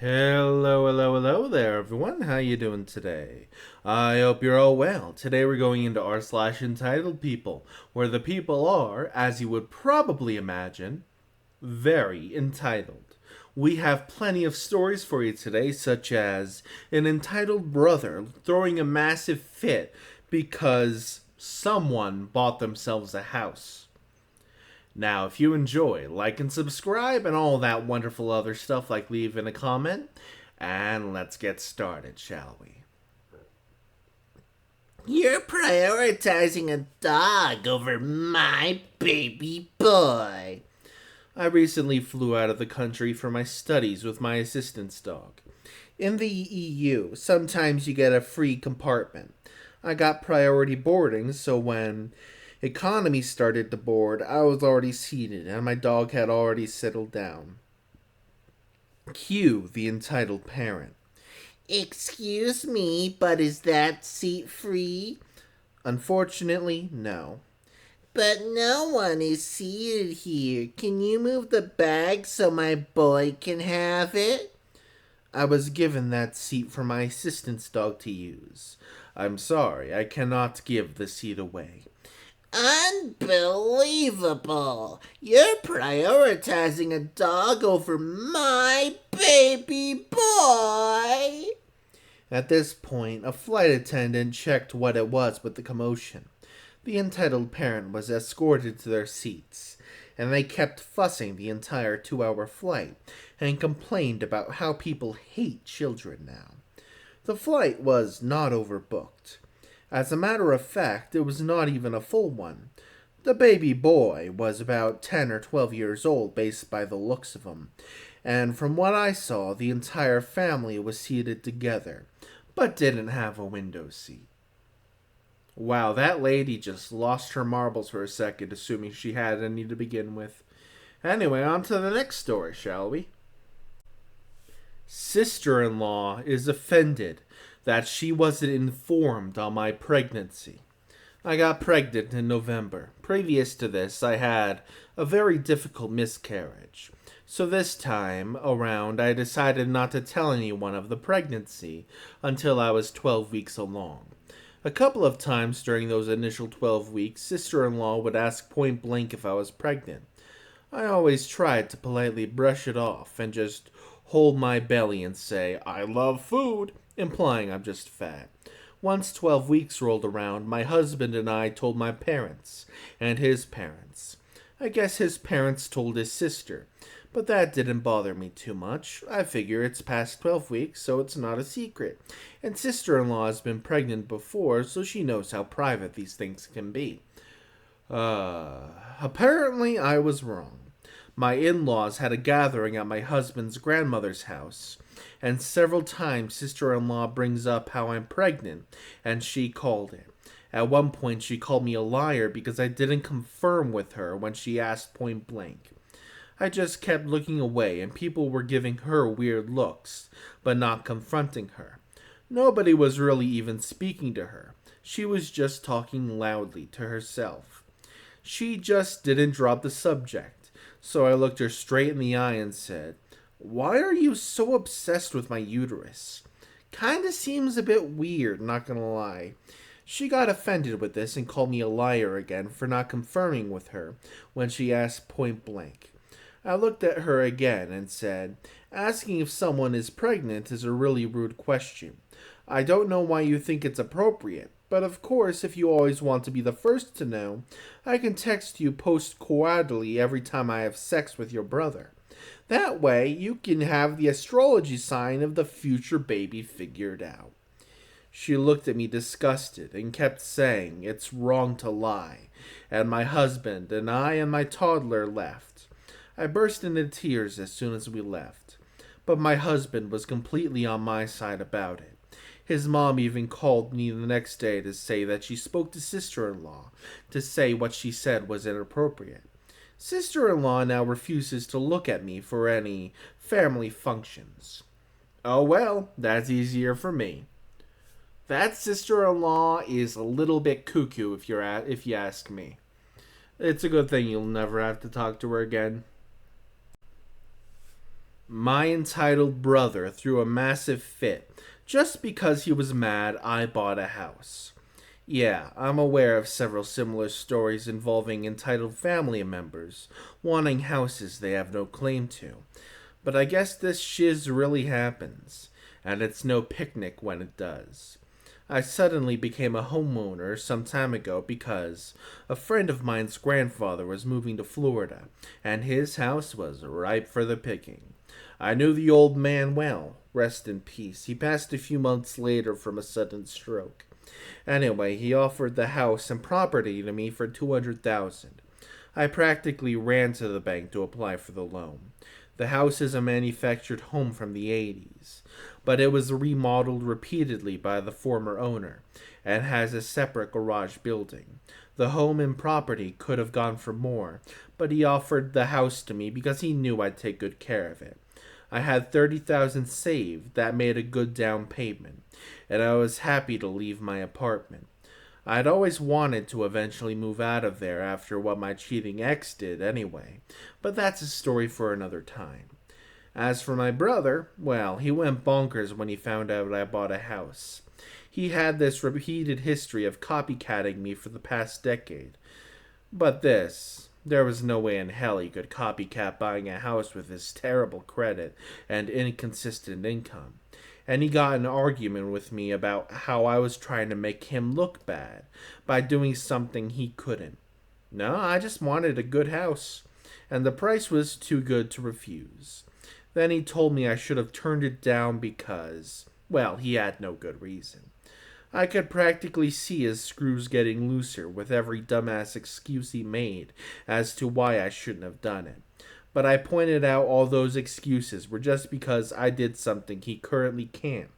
Hello there, everyone. How you doing today? I hope you're all well. Today we're going into r/entitled people, where the people are, as you would probably imagine, very entitled. We have plenty of stories for you today, such as an entitled brother throwing a massive fit because someone bought themselves a house. Now, if you enjoy, like and subscribe and all that wonderful other stuff like leaving a comment. And let's get started, shall we? You're prioritizing a dog over my baby boy. I recently flew out of the country for my studies with my assistant's dog. In the EU, sometimes you get a free compartment. I got priority boarding, so when economy started to board, I was already seated and my dog had already settled down. Cue the entitled parent. Excuse me, but is that seat free? Unfortunately, no. But no one is seated here. Can you move the bag so my boy can have it? I was given that seat for my assistant's dog to use. I'm sorry, I cannot give the seat away. Unbelievable! You're prioritizing a dog over my baby boy! At this point, a flight attendant checked what it was with the commotion. The entitled parent was escorted to their seats, and they kept fussing the entire 2-hour flight and complained about how people hate children now. The flight was not overbooked. As a matter of fact, it was not even a full one. The baby boy was about 10 or 12 years old, based by the looks of him, and from what I saw, the entire family was seated together, but didn't have a window seat. Wow, that lady just lost her marbles for a second, assuming she had any to begin with. Anyway, on to the next story, shall we? Sister-in-law is offended that she wasn't informed on my pregnancy. I got pregnant in November. Previous to this, I had a very difficult miscarriage. So this time around, I decided not to tell anyone of the pregnancy until I was 12 weeks along. A couple of times during those initial 12 weeks, sister-in-law would ask point blank if I was pregnant. I always tried to politely brush it off and just hold my belly and say, "I love food," implying I'm just fat. Once 12 weeks rolled around, my husband and I told my parents, and his parents. I guess his parents told his sister, but that didn't bother me too much. I figure it's past 12 weeks, so it's not a secret. And sister-in-law has been pregnant before, so she knows how private these things can be. Apparently I was wrong. My in-laws had a gathering at my husband's grandmother's house, and several times sister-in-law brings up how I'm pregnant, and she called it. At one point she called me a liar because I didn't confirm with her when she asked point blank. I just kept looking away, and people were giving her weird looks, but not confronting her. Nobody was really even speaking to her. She was just talking loudly to herself. She just didn't drop the subject, so I looked her straight in the eye and said, "Why are you so obsessed with my uterus? Kinda seems a bit weird, not gonna lie." She got offended with this and called me a liar again for not confirming with her when she asked point blank. I looked at her again and said, "Asking if someone is pregnant is a really rude question. I don't know why you think it's appropriate, but of course, if you always want to be the first to know, I can text you post-coitally every time I have sex with your brother. That way, you can have the astrology sign of the future baby figured out." She looked at me disgusted and kept saying it's wrong to lie, and my husband and I and my toddler left. I burst into tears as soon as we left, but my husband was completely on my side about it. His mom even called me the next day to say that she spoke to sister-in-law to say what she said was inappropriate. Sister-in-law now refuses to look at me for any family functions. Oh well, that's easier for me. That sister-in-law is a little bit cuckoo if you ask me. It's a good thing you'll never have to talk to her again. My entitled brother threw a massive fit. Just because he was mad, I bought a house. Yeah, I'm aware of several similar stories involving entitled family members wanting houses they have no claim to. But I guess this shiz really happens, and it's no picnic when it does. I suddenly became a homeowner some time ago because a friend of mine's grandfather was moving to Florida, and his house was ripe for the picking. I knew the old man well, rest in peace. He passed a few months later from a sudden stroke. Anyway, he offered the house and property to me for 200,000. I practically ran to the bank to apply for the loan. The house is a manufactured home from the 80s, but it was remodeled repeatedly by the former owner and has a separate garage building. The home and property could have gone for more, but he offered the house to me because he knew I'd take good care of it. I had 30,000 saved that made a good down payment, and I was happy to leave my apartment. I'd always wanted to eventually move out of there after what my cheating ex did anyway, but that's a story for another time. As for my brother, well, he went bonkers when he found out I bought a house. He had this repeated history of copycatting me for the past decade. But there was no way in hell he could copycat buying a house with his terrible credit and inconsistent income. And he got in an argument with me about how I was trying to make him look bad by doing something he couldn't. No, I just wanted a good house, and the price was too good to refuse. Then he told me I should have turned it down because, well, he had no good reason. I could practically see his screws getting looser with every dumbass excuse he made as to why I shouldn't have done it. But I pointed out all those excuses were just because I did something he currently can't.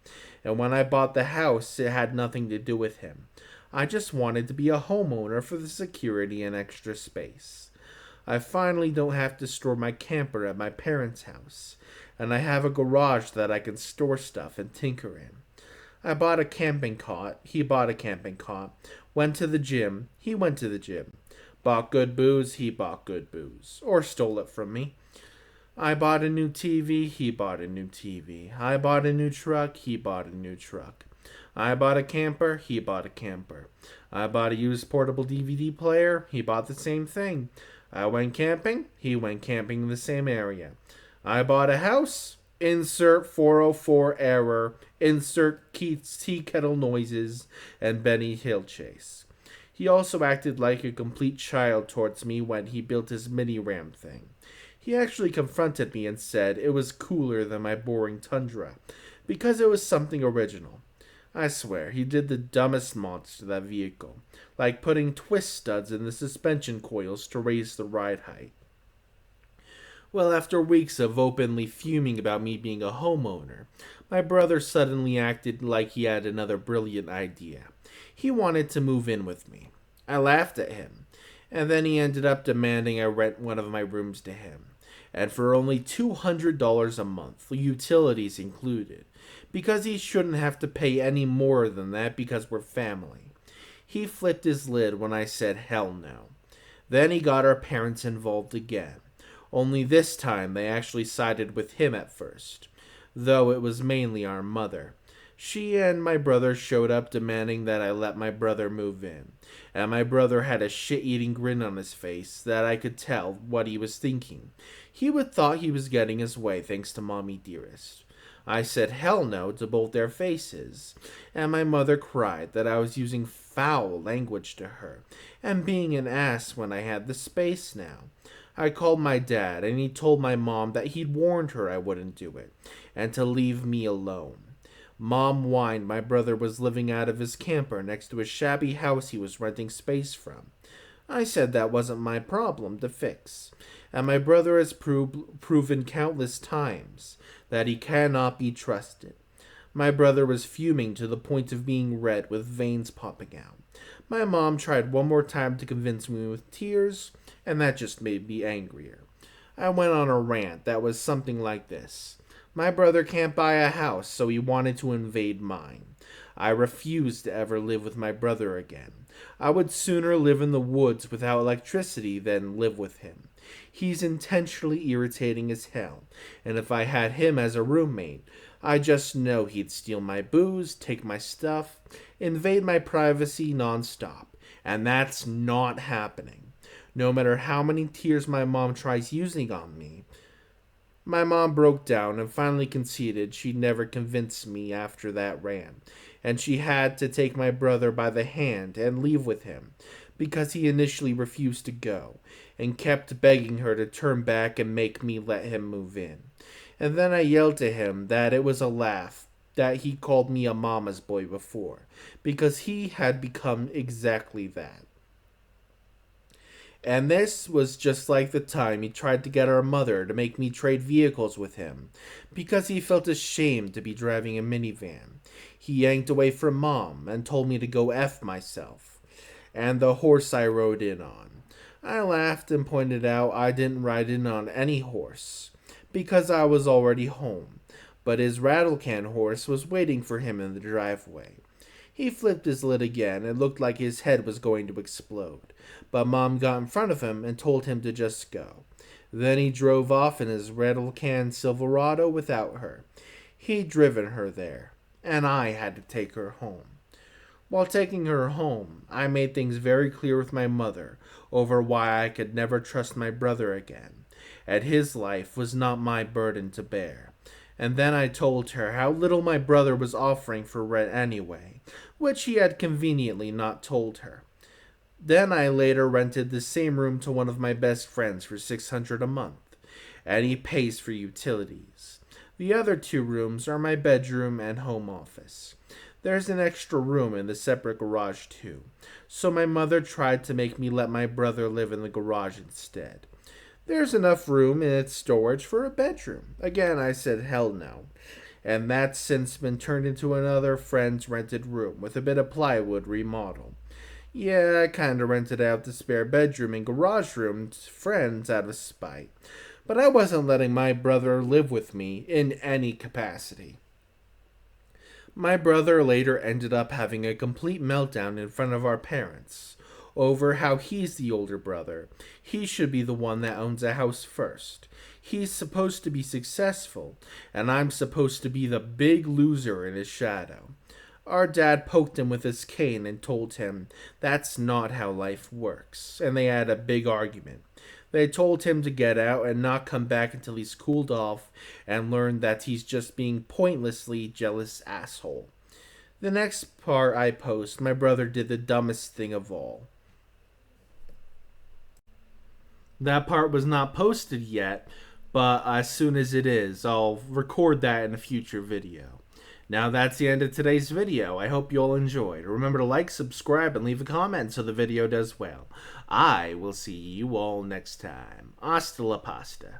And when I bought the house, it had nothing to do with him. I just wanted to be a homeowner for the security and extra space. I finally don't have to store my camper at my parents' house, and I have a garage that I can store stuff and tinker in. I bought a camping cot, he bought a camping cot, went to the gym, he went to the gym, bought good booze, he bought good booze, or stole it from me. I bought a new TV, he bought a new TV. I bought a new truck, he bought a new truck. I bought a camper, he bought a camper. I bought a used portable DVD player, he bought the same thing. I went camping, he went camping in the same area. I bought a house, insert 404 error, insert Keith's tea kettle noises, and Benny Hill chase. He also acted like a complete child towards me when he built his mini ram thing. He actually confronted me and said it was cooler than my boring Tundra, because it was something original. I swear, he did the dumbest mods to that vehicle, like putting twist studs in the suspension coils to raise the ride height. Well, after weeks of openly fuming about me being a homeowner, my brother suddenly acted like he had another brilliant idea. He wanted to move in with me. I laughed at him, and then he ended up demanding I rent one of my rooms to him, and for only $200 a month, utilities included, because he shouldn't have to pay any more than that because we're family. He flipped his lid when I said hell no. Then he got our parents involved again. Only this time they actually sided with him at first, though it was mainly our mother. She and my brother showed up demanding that I let my brother move in, and my brother had a shit-eating grin on his face that I could tell what he was thinking. He would thought he was getting his way thanks to Mommy Dearest. I said hell no to both their faces, and my mother cried that I was using foul language to her and being an ass when I had the space now. I called my dad, and he told my mom that he'd warned her I wouldn't do it, and to leave me alone. Mom whined my brother was living out of his camper next to a shabby house he was renting space from. I said that wasn't my problem to fix, and my brother has proven countless times that he cannot be trusted. My brother was fuming to the point of being red with veins popping out. My mom tried one more time to convince me with tears, and that just made me angrier. I went on a rant that was something like this. My brother can't buy a house, so he wanted to invade mine. I refused to ever live with my brother again. I would sooner live in the woods without electricity than live with him. He's intentionally irritating as hell, and if I had him as a roommate, I just know he'd steal my booze, take my stuff, invade my privacy nonstop, and that's not happening. No matter how many tears my mom tries using on me, my mom broke down and finally conceded she'd never convince me after that rant, and she had to take my brother by the hand and leave with him because he initially refused to go and kept begging her to turn back and make me let him move in. And then I yelled to him that it was a laugh that he called me a mama's boy before because he had become exactly that. And this was just like the time he tried to get our mother to make me trade vehicles with him because he felt ashamed to be driving a minivan. He yanked away from mom and told me to go F myself and the horse I rode in on. I laughed and pointed out I didn't ride in on any horse because I was already home, but his rattlecan horse was waiting for him in the driveway. He flipped his lid again and looked like his head was going to explode, but Mom got in front of him and told him to just go. Then he drove off in his rattlecan Silverado without her. He'd driven her there, and I had to take her home. While taking her home, I made things very clear with my mother over why I could never trust my brother again, and his life was not my burden to bear. And then I told her how little my brother was offering for rent anyway, which he had conveniently not told her. Then I later rented the same room to one of my best friends for $600 a month, and he pays for utilities. The other two rooms are my bedroom and home office. There's an extra room in the separate garage too, so my mother tried to make me let my brother live in the garage instead. There's enough room in its storage for a bedroom. Again, I said hell no. And that's since been turned into another friend's rented room with a bit of plywood remodel. Yeah, I kinda rented out the spare bedroom and garage room to friends out of spite. But I wasn't letting my brother live with me in any capacity. My brother later ended up having a complete meltdown in front of our parents over how he's the older brother. He should be the one that owns a house first. He's supposed to be successful, and I'm supposed to be the big loser in his shadow. Our dad poked him with his cane and told him that's not how life works, and they had a big argument. They told him to get out and not come back until he's cooled off and learned that he's just being pointlessly jealous asshole. The next part I post, my brother did the dumbest thing of all. That part was not posted yet, but as soon as it is, I'll record that in a future video. Now that's the end of today's video. I hope you all enjoyed. Remember to like, subscribe, and leave a comment so the video does well. I will see you all next time. Hasta la pasta.